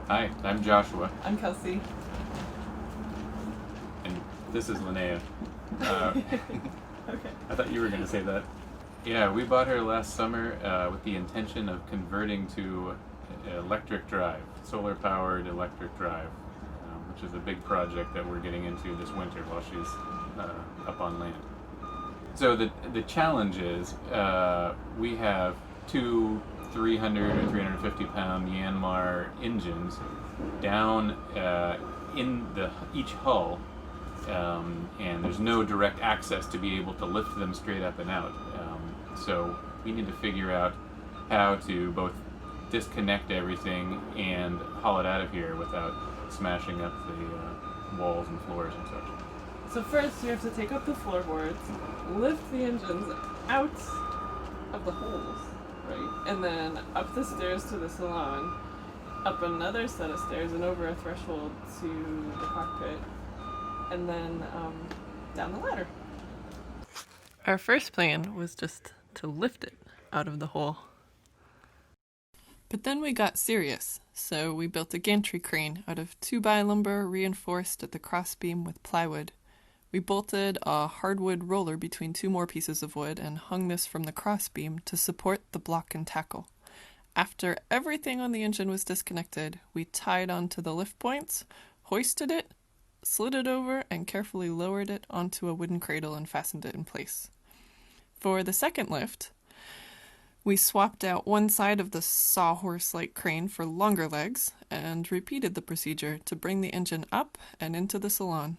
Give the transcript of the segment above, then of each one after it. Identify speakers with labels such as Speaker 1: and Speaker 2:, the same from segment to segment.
Speaker 1: Hi, I'm Joshua,
Speaker 2: I'm Kelsey.
Speaker 1: and this is Linnaea.
Speaker 2: Okay.
Speaker 1: I thought you were going to say that. Yeah, we bought her last summer with the intention of converting to electric drive, solar-powered electric drive, which is a big project that we're getting into this winter while she's up on land. So the challenge is we have two 300 or 350 pound Yanmar engines down in each hull, and there's no direct access to be able to lift them straight up and out. So we need to figure out how to both disconnect everything and haul it out of here without smashing up the walls and floors and such.
Speaker 2: So first you have to take up the floorboards, lift the engines out of the holes, right? And then up the stairs to the salon, up another set of stairs and over a threshold to the cockpit, and then down the ladder. Our first plan was just to lift it out of the hole. But then we got serious, so we built a gantry crane out of 2x lumber reinforced at the crossbeam with plywood. We bolted a hardwood roller between two more pieces of wood and hung this from the crossbeam to support the block and tackle. After everything on the engine was disconnected, we tied onto the lift points, hoisted it, slid it over, and carefully lowered it onto a wooden cradle and fastened it in place. For the second lift, we swapped out one side of the sawhorse-like crane for longer legs and repeated the procedure to bring the engine up and into the salon.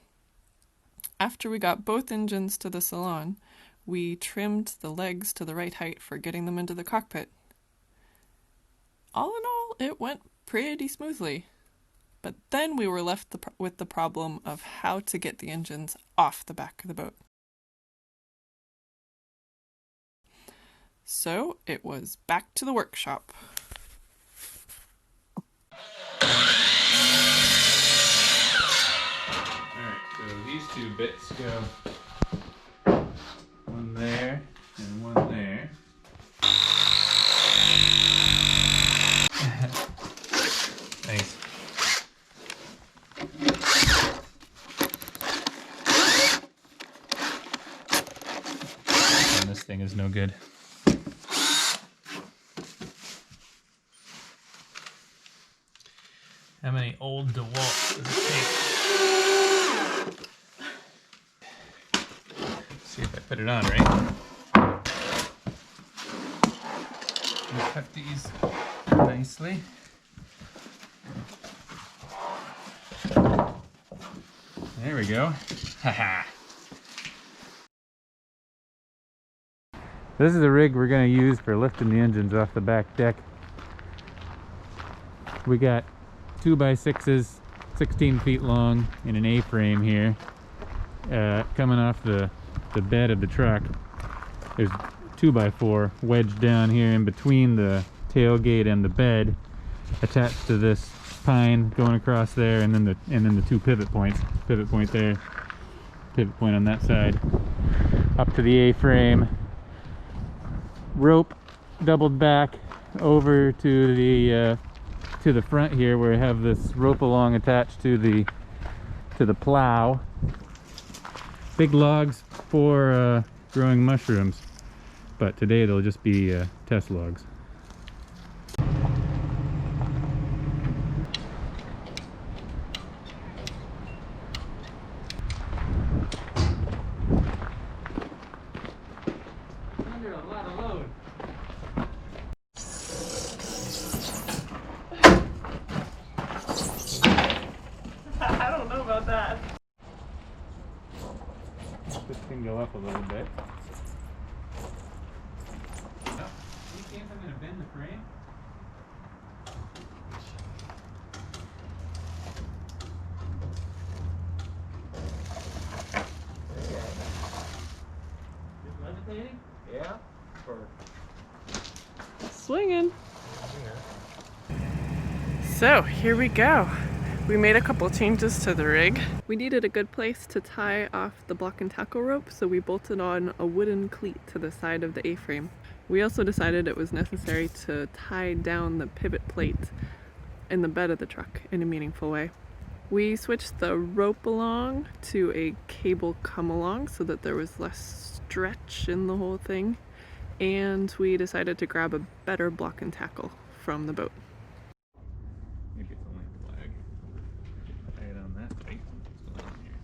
Speaker 2: After we got both engines to the salon, we trimmed the legs to the right height for getting them into the cockpit. All in all, it went pretty smoothly. But then we were left with the problem of how to get the engines off the back of the boat. So it was back to the workshop.
Speaker 1: Alright, so these two bits go one there and one there. Nice. And this thing is no good. How many old DeWalt does it take? Let's see if I put it on right. We'll cut these nicely. There we go. Haha. This is the rig we're going to use for lifting the engines off the back deck. We got 2x6s, 16 feet long, in an A-frame here, coming off the bed of the truck. There's 2x4 wedged down here in between the tailgate and the bed, attached to this pine going across there, and then the two pivot points. Pivot point there, pivot point on that side, up to the A-frame. Rope doubled back over to the front here, where we have this rope along attached to the plow. Big logs for growing mushrooms, but today they'll just be test logs. Under a lot of load.
Speaker 2: I don't know about that.
Speaker 1: This can go up a little bit. You think I'm going to bend the frame? Just levitating?
Speaker 3: Yeah, for
Speaker 2: Swinging. So here we go. We made a couple changes to the rig. We needed a good place to tie off the block and tackle rope, so we bolted on a wooden cleat to the side of the A-frame. We also decided it was necessary to tie down the pivot plate in the bed of the truck in a meaningful way. We switched the rope along to a cable come along so that there was less stretch in the whole thing, and we decided to grab a better block and tackle from the boat.
Speaker 1: Maybe it's only a flag. Tie it on that. Wait, what's going on here?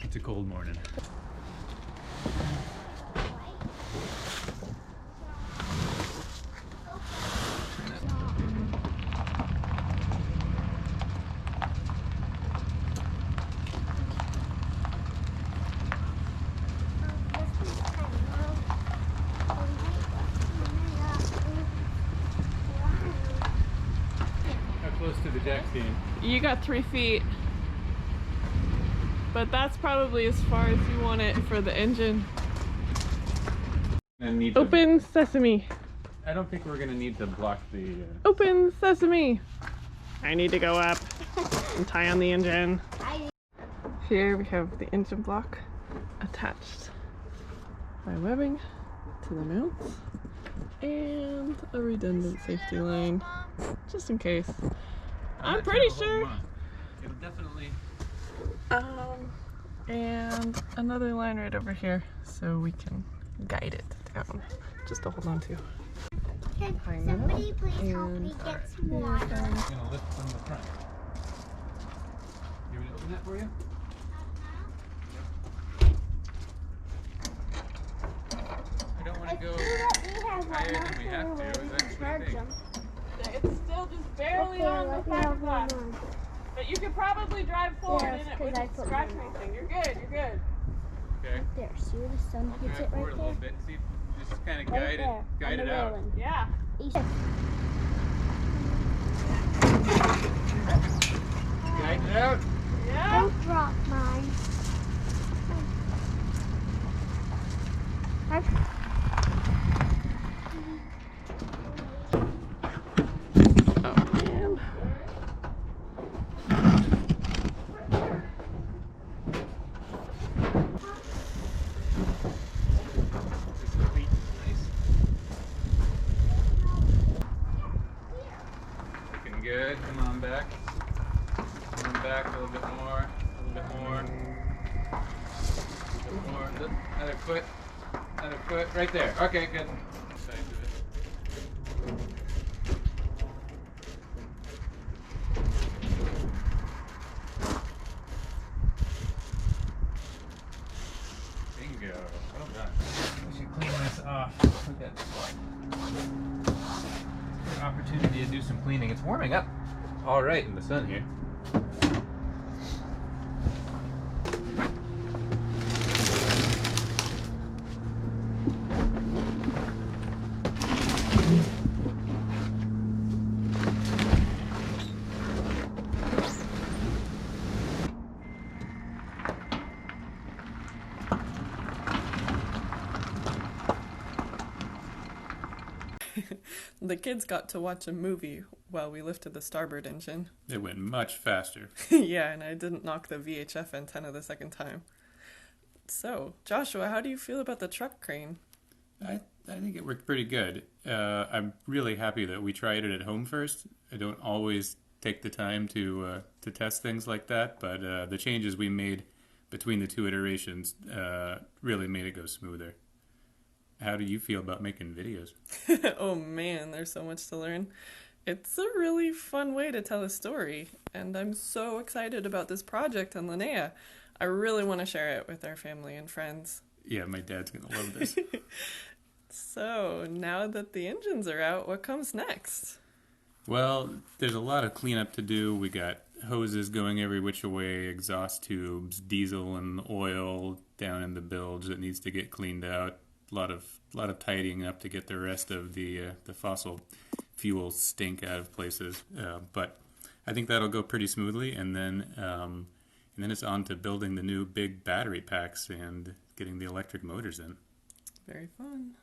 Speaker 1: It's a cold morning. Close to the jack stand.
Speaker 2: You got 3 feet, but that's probably as far as you want it for the engine. Open sesame.
Speaker 1: I don't think we're gonna need to block the.
Speaker 2: Open sesame. I need to go up and tie on the engine. Here we have the engine block attached by webbing to the mounts and a redundant safety line just in case. I'm pretty sure.
Speaker 1: It'll definitely.
Speaker 2: And another line right over here so we can guide it down. Just to hold on to.
Speaker 3: Can somebody please help me get some water?
Speaker 1: I'm gonna lift from the front. You want me to open that for you? I don't want to go higher than we have to. Is that what you think?
Speaker 2: It's still just barely on the fiberglass. But you could probably drive forward in it without scratch anything. You're good, you're good.
Speaker 1: Okay.
Speaker 3: There, see where the sun hits it
Speaker 1: Forward
Speaker 3: right
Speaker 1: a little
Speaker 3: there?
Speaker 1: bit. See, just kind of
Speaker 3: Right
Speaker 1: guide
Speaker 3: there,
Speaker 1: it
Speaker 3: on
Speaker 1: out.
Speaker 3: the railing.
Speaker 2: Yeah.
Speaker 1: Guide it out.
Speaker 2: Yeah.
Speaker 3: Don't drop mine.
Speaker 2: Oh man.
Speaker 1: Looking good. Come on back. Come on back a little bit more. A little bit more. A little bit more. Another foot. Another foot. Right there. Okay, good. Side to it. Bingo. Well done. We should clean this off. We got an opportunity to do some cleaning. It's warming up all right in the sun here.
Speaker 2: The kids got to watch a movie while we lifted the starboard engine.
Speaker 1: It went much faster.
Speaker 2: Yeah, and I didn't knock the VHF antenna the second time. So, Joshua, how do you feel about the truck crane?
Speaker 1: I think it worked pretty good. I'm really happy that we tried it at home first. I don't always take the time to test things like that, but the changes we made between the 2 iterations really made it go smoother. How do you feel about making videos?
Speaker 2: Oh man, there's so much to learn. It's a really fun way to tell a story, and I'm so excited about this project on Linnaea. I really want to share it with our family and friends.
Speaker 1: Yeah, my dad's going to love this.
Speaker 2: So, now that the engines are out, what comes next?
Speaker 1: Well, there's a lot of cleanup to do. We got hoses going every which way, exhaust tubes, diesel and oil down in the bilge that needs to get cleaned out. A lot of tidying up to get the rest of the fossil fuel stink out of places. But I think that'll go pretty smoothly, and then it's on to building the new big battery packs and getting the electric motors in.
Speaker 2: Very fun.